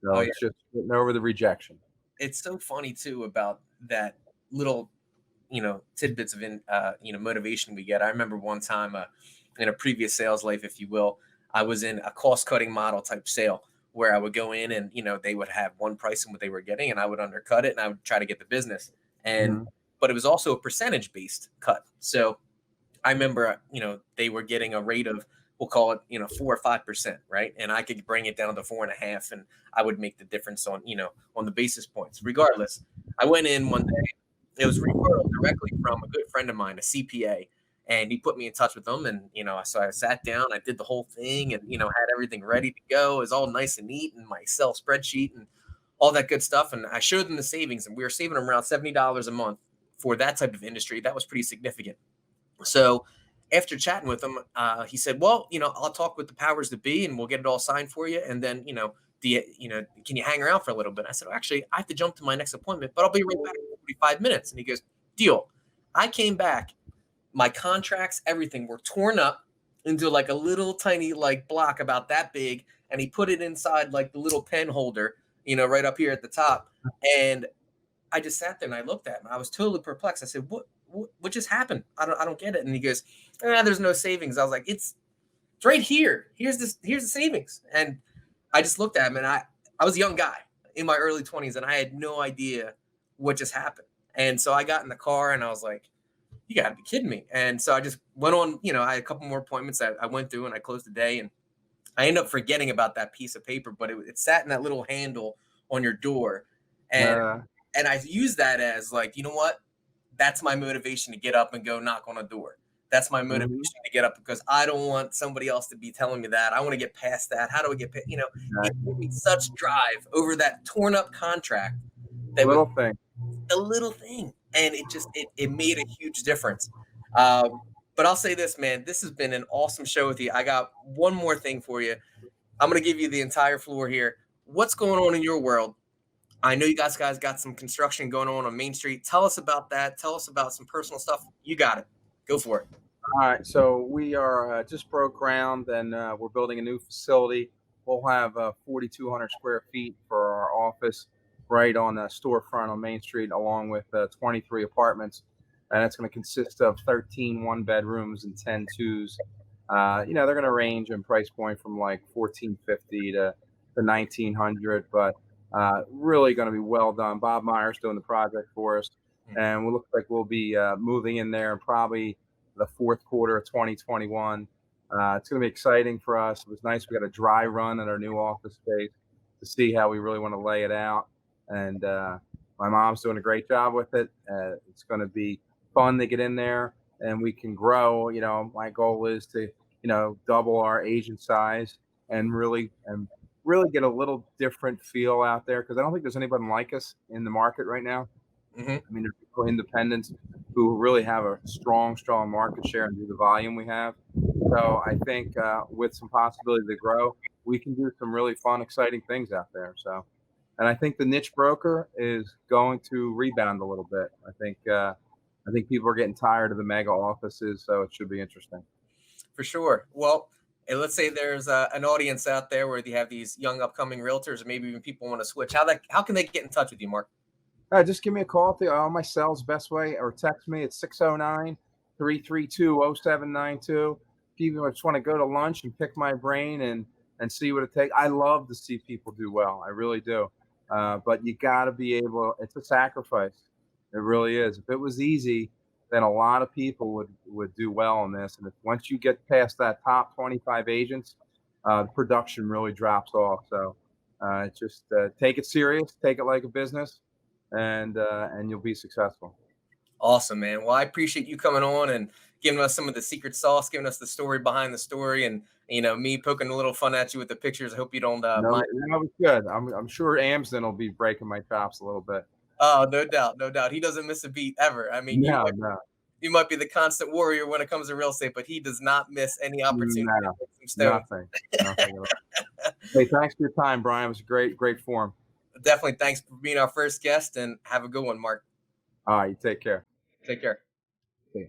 Oh So yeah. it's just getting over the rejection. It's so funny too about that little tidbits of motivation we get. I remember one time in a previous sales life, if you will, I was in a cost cutting model type sale where I would go in and they would have one price and what they were getting, and I would undercut it and I would try to get the business. And Mhm. but it was also a percentage based cut. So I remember, they were getting a rate of, we'll call it, 4 or 5%, right? And I could bring it down to 4.5, and I would make the difference on the basis points. Regardless, I went in one day. It was referral directly from a good friend of mine, a CPA, and he put me in touch with them. And so I sat down, I did the whole thing, and had everything ready to go. It was all nice and neat in my Excel spreadsheet and all that good stuff. And I showed them the savings, and we were saving them around $70 a month for that type of industry. That was pretty significant. So after chatting with him, he said, "Well, I'll talk with the powers that be, and we'll get it all signed for you. And then, can you hang around for a little bit?" I said, well, "Actually, I have to jump to my next appointment, but I'll be right back in 45 minutes." And he goes, "Deal." I came back. My contracts, everything were torn up into like a little tiny like block about that big, and he put it inside like the little pen holder, right up here at the top. And I just sat there and I looked at him. I was totally perplexed. I said, "What just happened? I don't get it." And he goes, "There's no savings." I was like, "It's right here. Here's the savings." And I just looked at him, and I was a young guy in my early 20s, and I had no idea what just happened. And so I got in the car and I was like, "You gotta be kidding me." And so I just went on, I had a couple more appointments that I went through, and I closed the day, and I ended up forgetting about that piece of paper, but it sat in that little handle on your door. And Uh, I use that as like, you know what? That's my motivation to get up and go knock on a door. That's my motivation mhm, to get up because I don't want somebody else to be telling me that. I want to get past that. How do I get past, it gave me such drive over that torn up contract that was little thing. a little thing. And it made a huge difference. Um, but I'll say this, man, this has been an awesome show with you. I got one more thing for you. I'm going to give you the entire floor here. What's going on in your world? I know you guys got some construction going on Main Street. Tell us about that. Tell us about some personal stuff. You got it. Go for it. All right, so we are just broke ground, and we're building a new facility. We'll have 4,200 square feet for our office, right on the storefront on Main Street, along with 23 apartments, and it's going to consist of 13 one-bedrooms and 10 twos. They're going to range in price point from like 1,450 to 1,900, but really going to be well done. Bob Meyer's doing the project for us, and we look like we'll be moving in there probably the fourth quarter of 2021. It's going to be exciting for us. It was nice. We got a dry run at our new office space to see how we really want to lay it out. And my mom's doing a great job with it. It's going to be fun to get in there and we can grow. My goal is to, double our agent size and really get a little different feel out there because I don't think there's anybody like us in the market right now. Hmm. I mean, there's people independents who really have a strong, strong market share and do the volume we have. So I think with some possibility to grow, we can do some really fun, exciting things out there. So, and I think the niche broker is going to rebound a little bit. I think people are getting tired of the mega offices, so it should be interesting. For sure. Well, and let's say there's an audience out there where you have these young upcoming realtors, or maybe even people want to switch. How can they get in touch with you, Mark? Just give me a call on my cell's best way or text me at 609-332-0792. If you just want to go to lunch and pick my brain and see what it takes. I love to see people do well. I really do. But you got to be able, it's a sacrifice. It really is. If it was easy, then a lot of people would do well in this. And if once you get past that top 25 agents, production really drops off. So just take it serious, take it like a business, and you'll be successful. Awesome, man. Well, I appreciate you coming on and giving us some of the secret sauce, giving us the story behind the story, and me poking a little fun at you with the pictures. I hope you don't No, mind. that was good. I'm sure Amsden will be breaking my chops a little bit. Oh, no doubt, no doubt. He doesn't miss a beat ever. I mean, No, no, you might be the constant warrior when it comes to real estate, but he does not miss any opportunity to no, hit some stones. nothing, nothing at all. Hey, thanks for your time, Brian. It was a great, great forum. Definitely. Thanks for being our first guest, and have a good one, Mark. All right, you take care. Take care. See you.